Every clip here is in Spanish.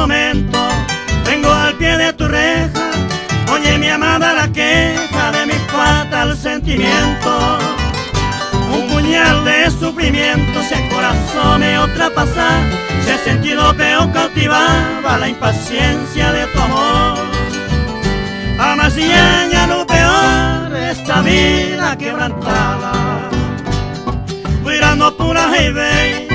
momento vengo al pie de tu reja. Oye mi amada la queja de mi fatal sentimiento. Un puñal de sufrimiento si el corazón me ultrapasa, si el sentido veo cautivaba la impaciencia de tu amor. Amas y añado peor esta vida quebrantada. Cuidando pura highway,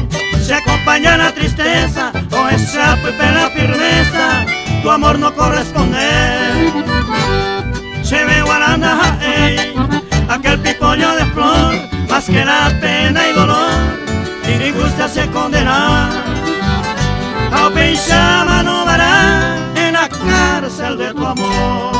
se acompaña la tristeza o esa la firmeza, tu amor no corresponde. Se ve guaranda, aquel pipollo de flor, más que la pena y dolor, y injusticia se condena. A pensaba no vará en la cárcel de tu amor.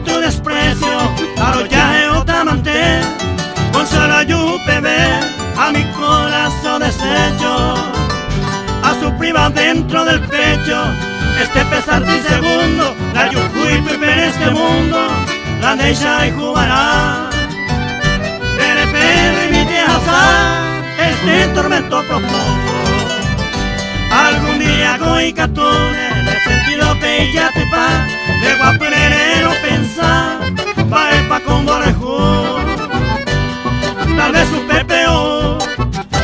Tu desprecio, arrollaje o tamante, con solo ayupe ver a mi corazón deshecho, a su prima dentro del pecho, este pesar sin segundo, la yujuitu en este mundo, la necha y jugará, pero y mi tierra, este tormento profundo, algún día goica tune, el sentido peilla te pa, de guaperero pensar, pa' el pa' con borejú. Tal vez supe peor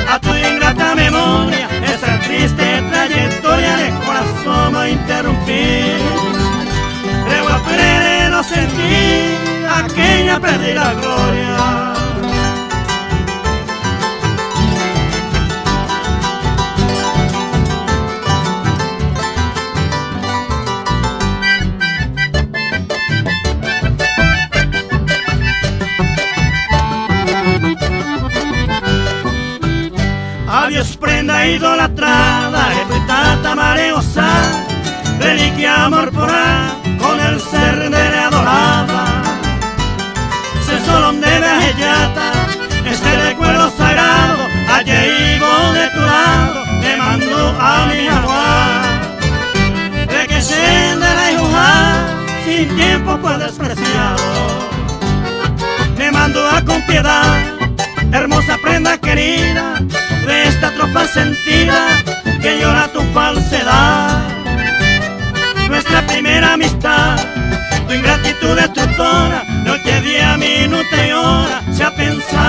a tu ingrata memoria, esa triste trayectoria de corazón no interrumpí. De guaperero sentí aquella perdida gloria. Adiós prenda idolatrada, repletata mareosa, reliquia amor pura, con el ser de la adorada. Se solo debe a ellata, este recuerdo sagrado, allego de tu lado, me mandó a mi agua. De que se de la hija, sin tiempo fue despreciado. Me mandó a con piedad, hermosa prenda querida, de esta tropa sentida que llora tu falsedad. Nuestra primera amistad, tu ingratitud destructora, noche, día, minuto y hora, se ha pensado